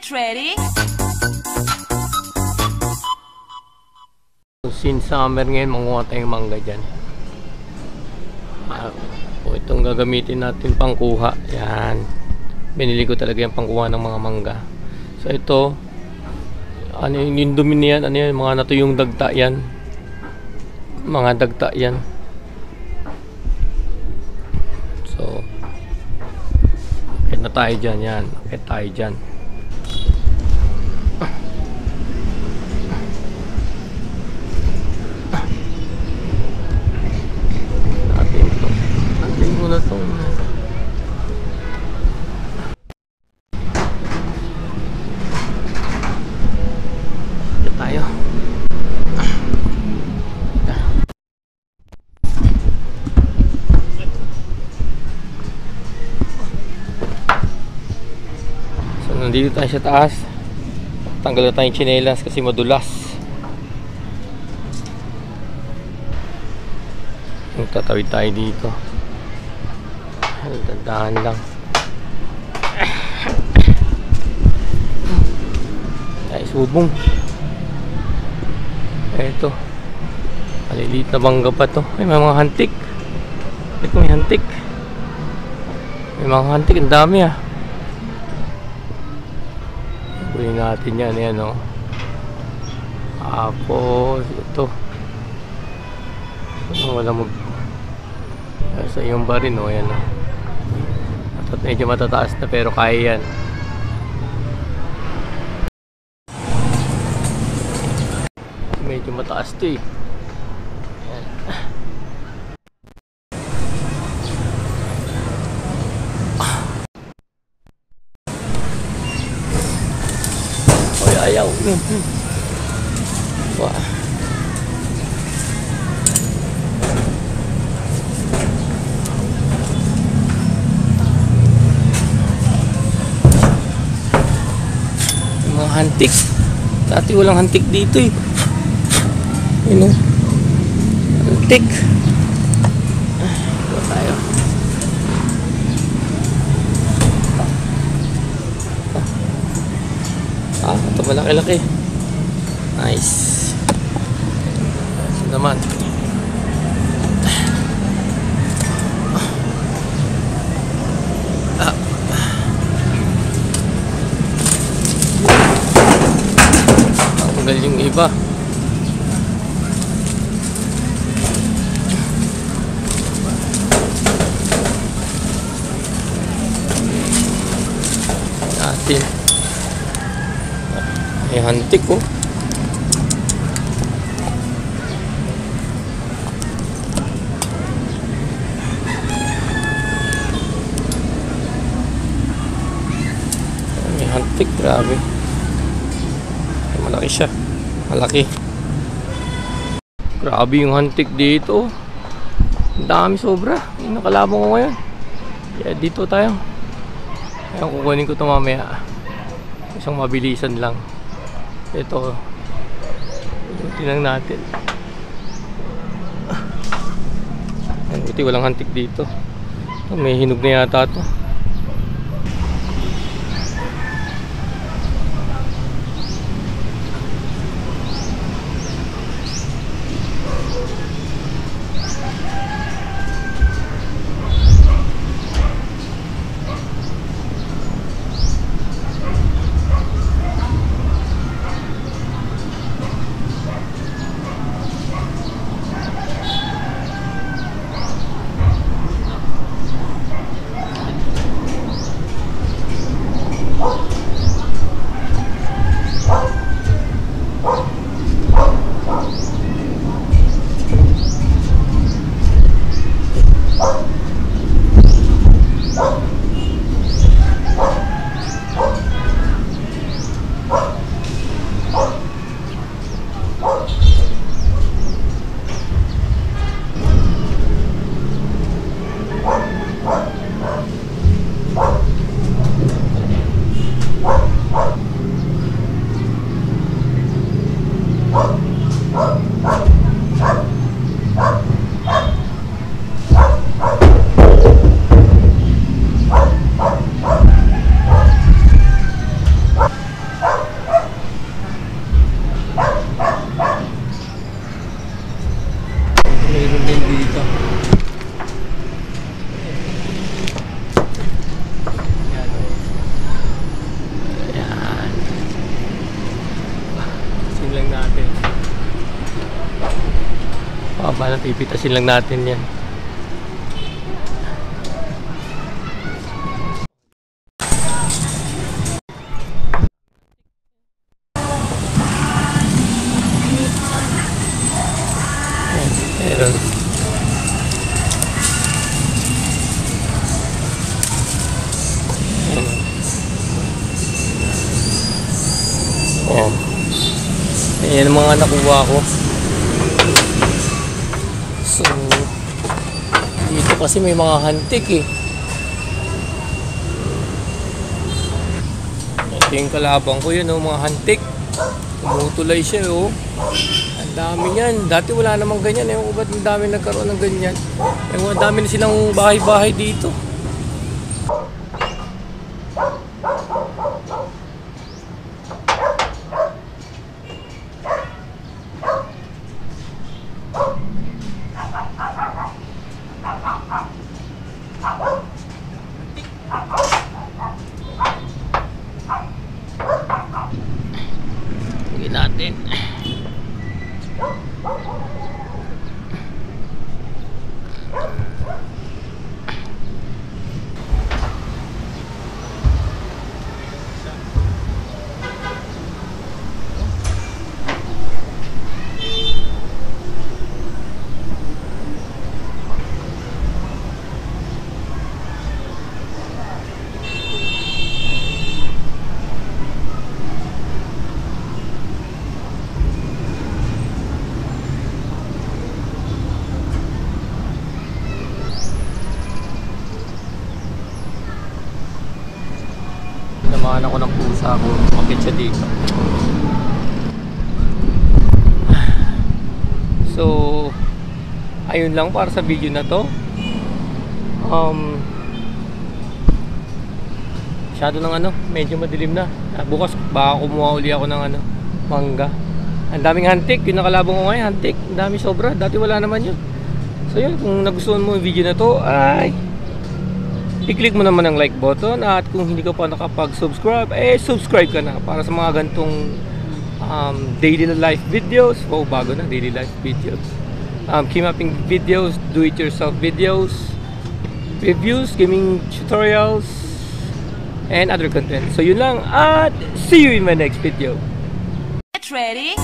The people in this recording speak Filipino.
Ready? Since summer ngayon, manguha tayong mangga dyan. Itong gagamitin natin pangkuha. Yan. Binili ko talaga yung pangkuha ng mga mangga. So ito, ano yung dumi niyan? Ano yan? Mga natuyong dagta yan. Mga dagta yan. So, akit na tayo dyan. Yan. Akit tayo dyan. Na to. Dito tayo. So nandito tayo sa taas. Tanggal na tayong tsinelas kasi madulas. Tatawid tayo dito. Dandahan lang. Ay, subong. Eto. Maliliit na bangga pa to. Ay, may mga hantik. Ito may hantik. May mga hantik. Ang dami ah. Kunin natin yan. Ayan o. Tapos, ito. Wala mag... Sa iyong barin o. Ayan o. Medyo matataas na pero kaya yan. Medyo mataas to eh. Ayan. Oy, ayaw. Wah. Hantik. Dati walang hantik dito eh. Yun o. Hantik. Ito tayo. Ito malaki-laki. Nice. Ito naman. Yung iba natin ay hantik oh. May hantik, grabe. Malaki siya. Malaki. Grabe yung hantik dito. Ang dami sobra. Yung nakalabang ko ngayon. Kaya dito tayo. Ayan, kukunin ko ito mamaya. Isang mabilisan lang. Ito. Tingnan natin. Buti walang hantik dito. May hinog na yata ito. Paano pipitasin lang natin yan. Meron. Ayan. Ayan ang mga nakuha ko. So, dito kasi may mga hantik eh. Ito yung kalabang ko yun, oh, mga hantik. Tumutulay siya, oh. Ang dami yan. Dati wala namang ganyan. Ewan ko ba't ang dami nagkaroon ng ganyan. Ewan, ang dami na silang bahay-bahay dito. Tingnan natin. Tinamaan ako ng pusa ko. Makit siya dito. So, ayun lang para sa video na to. Masyado ng medyo madilim na. Bukas baka kumuha uli ako ng mangga. Ang daming hantik. Yung nakalabang ko ngayon, hantik. Ang dami sobra. Dati wala naman yun. So yun, kung nagustuhan mo yung video na to, ay i-click mo naman ang like button. At kung hindi ka pa nakapag-subscribe, subscribe ka na para sa mga gantong daily life videos. Oh, bago na, daily life videos. Keymapping videos, do-it-yourself videos, reviews, gaming tutorials, and other content. So yun lang, at see you in my next video. Get ready.